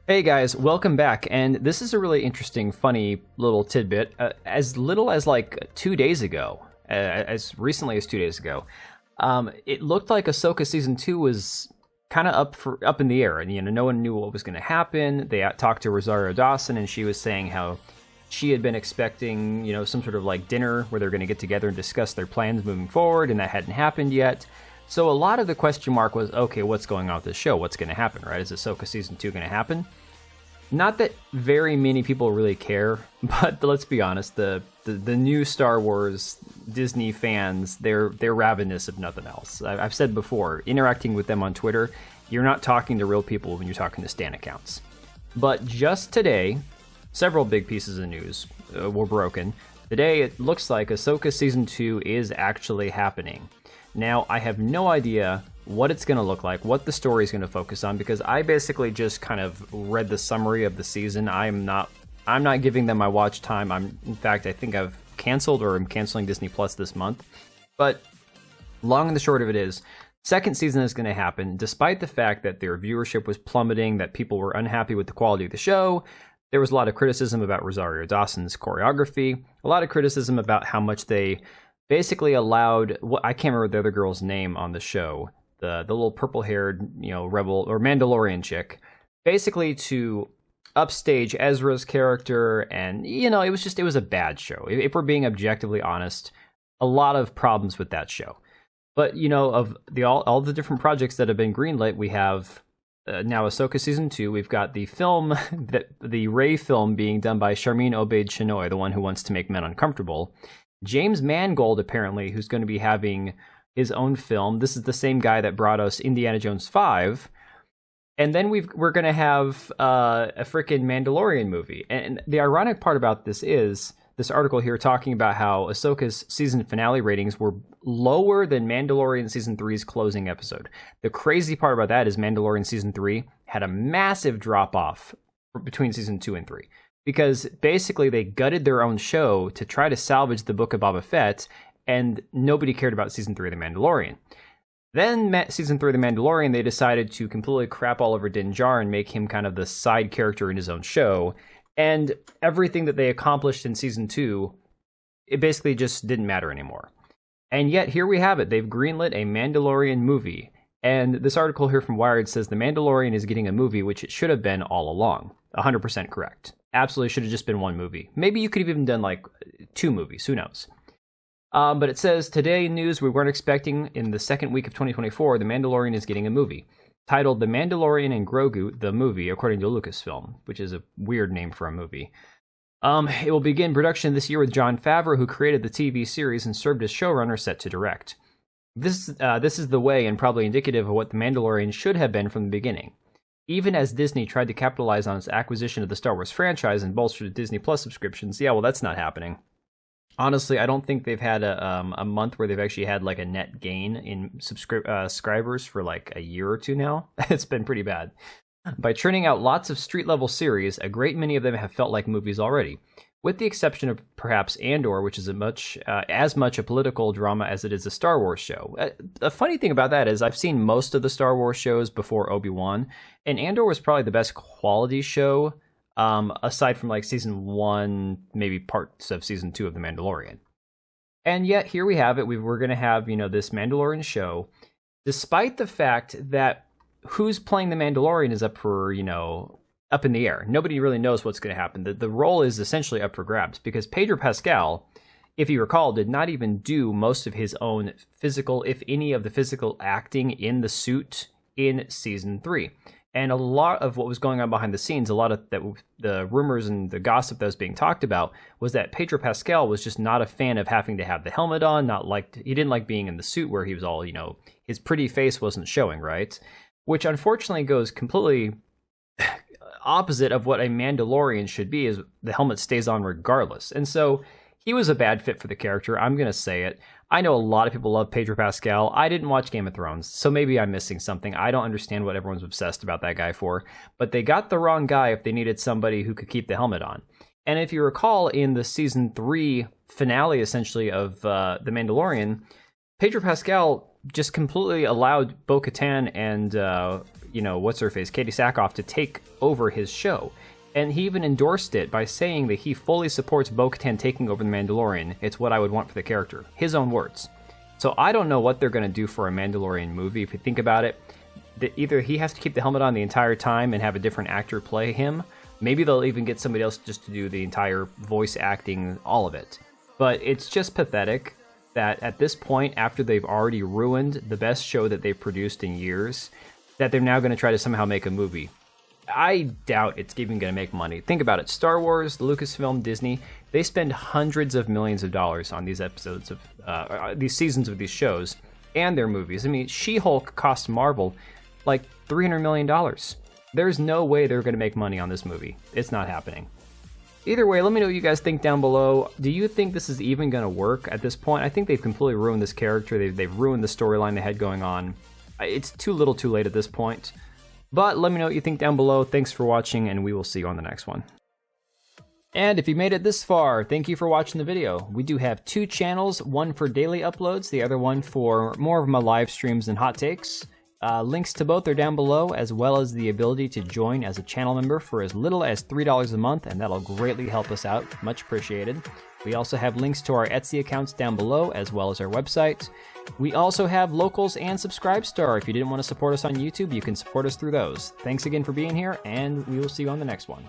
Hey guys, welcome back. And this is a really interesting, funny little tidbit. As little as like 2 days ago, as recently as 2 days ago, it looked like Ahsoka season 2 was kind of up in the air, and no one knew what was going to happen. They talked to Rosario Dawson, and she was saying how she had been expecting, some sort of like dinner where they're going to get together and discuss their plans moving forward, and that hadn't happened yet. So a lot of the question mark was, okay, what's going on with this show? What's going to happen, right? Is Ahsoka Season 2 going to happen? Not that very many people really care, but let's be honest, the new Star Wars Disney fans, they're ravenous if nothing else. I've said before, interacting with them on Twitter, you're not talking to real people when you're talking to Stan accounts. But just today, several big pieces of news were broken. Today, it looks like Ahsoka Season 2 is actually happening. Now, I have no idea what it's going to look like, what the story is going to focus on, because I basically just kind of read the summary of the season. I'm not giving them my watch time. In fact, I think I've canceled or I'm canceling Disney Plus this month. But long and the short of it is, second season is going to happen, despite the fact that their viewership was plummeting, that people were unhappy with the quality of the show. There was a lot of criticism about Rosario Dawson's choreography, a lot of criticism about how much they basically allowed, I can't remember the other girl's name on the show, the little purple-haired, rebel or Mandalorian chick, basically to upstage Ezra's character, and it was a bad show. If we're being objectively honest, a lot of problems with that show. But of all the different projects that have been greenlit, we have now Ahsoka Season 2. We've got the film, the Rey film being done by Sharmeen Obaid-Chinoy, the one who wants to make men uncomfortable. James Mangold, apparently, who's going to be having his own film. This is the same guy that brought us Indiana Jones 5. And then we're going to have a freaking Mandalorian movie. And the ironic part about this is, this article here talking about how Ahsoka's season finale ratings were lower than Mandalorian Season 3's closing episode. The crazy part about that is Mandalorian Season 3 had a massive drop-off between Season 2 and 3. Because basically they gutted their own show to try to salvage the Book of Boba Fett, and nobody cared about Season 3 of The Mandalorian. Then Season 3 of The Mandalorian, they decided to completely crap all over Din Djarin and make him kind of the side character in his own show. And everything that they accomplished in Season 2, it basically just didn't matter anymore. And yet, here we have it. They've greenlit a Mandalorian movie. And this article here from Wired says The Mandalorian is getting a movie, which it should have been all along. 100% correct. Absolutely should have just been one movie. Maybe you could have even done like 2 movies, who knows. But it says, today news we weren't expecting in the second week of 2024, The Mandalorian is getting a movie. Titled The Mandalorian and Grogu, the movie, according to Lucasfilm, which is a weird name for a movie. It will begin production this year with Jon Favreau, who created the TV series and served as showrunner, set to direct. This is the way, and probably indicative of what The Mandalorian should have been from the beginning. Even as Disney tried to capitalize on its acquisition of the Star Wars franchise and bolster Disney Plus subscriptions, that's not happening. Honestly, I don't think they've had a month where they've actually had like a net gain in subscribers for like a year or two now. It's been pretty bad. By churning out lots of street-level series, a great many of them have felt like movies already, with the exception of perhaps Andor, which is as much a political drama as it is a Star Wars show. The funny thing about that is I've seen most of the Star Wars shows before Obi-Wan, and Andor was probably the best quality show, aside from like Season 1, maybe parts of Season 2 of The Mandalorian. And yet, here we have it. We're going to have, this Mandalorian show, despite the fact that who's playing the Mandalorian is up for, up in the air. Nobody really knows what's going to happen. The role is essentially up for grabs because Pedro Pascal, if you recall, did not even do most of his own physical, if any of the physical acting in the suit in Season 3. And a lot of what was going on behind the scenes, a lot of the rumors and the gossip that was being talked about was that Pedro Pascal was just not a fan of having to have the helmet on, he didn't like being in the suit where he was all, his pretty face wasn't showing, right? Which unfortunately goes completely opposite of what a Mandalorian should be, is the helmet stays on regardless. And so he was a bad fit for the character. I'm going to say it. I know a lot of people love Pedro Pascal. I didn't watch Game of Thrones, so maybe I'm missing something. I don't understand what everyone's obsessed about that guy for. But they got the wrong guy if they needed somebody who could keep the helmet on. And if you recall, in the Season 3 finale, essentially, of The Mandalorian, Pedro Pascal just completely allowed Bo-Katan and, what's-her-face, Katie Sackhoff, to take over his show. And he even endorsed it by saying that he fully supports Bo-Katan taking over The Mandalorian. It's what I would want for the character. His own words. So I don't know what they're going to do for a Mandalorian movie. If you think about it, either he has to keep the helmet on the entire time and have a different actor play him. Maybe they'll even get somebody else just to do the entire voice acting, all of it. But it's just pathetic that at this point, after they've already ruined the best show that they've produced in years, that they're now going to try to somehow make a movie. I doubt it's even going to make money. Think about it. Star Wars, Lucasfilm, Disney, they spend hundreds of millions of dollars on these episodes of these seasons of these shows and their movies. I mean, She-Hulk cost Marvel like $300 million. There's no way they're going to make money on this movie. It's not happening. Either way, let me know what you guys think down below. Do you think this is even going to work at this point? I think they've completely ruined this character. They've ruined the storyline they had going on. It's too little too late at this point. But let me know what you think down below. Thanks for watching, and we will see you on the next one. And if you made it this far, thank you for watching the video. We do have 2 channels, one for daily uploads, the other one for more of my live streams and hot takes. Links to both are down below, as well as the ability to join as a channel member for as little as $3 a month, and that'll greatly help us out. Much appreciated. We also have links to our Etsy accounts down below, as well as our website. We also have Locals and Subscribestar. If you didn't want to support us on YouTube, you can support us through those. Thanks again for being here, and we will see you on the next one.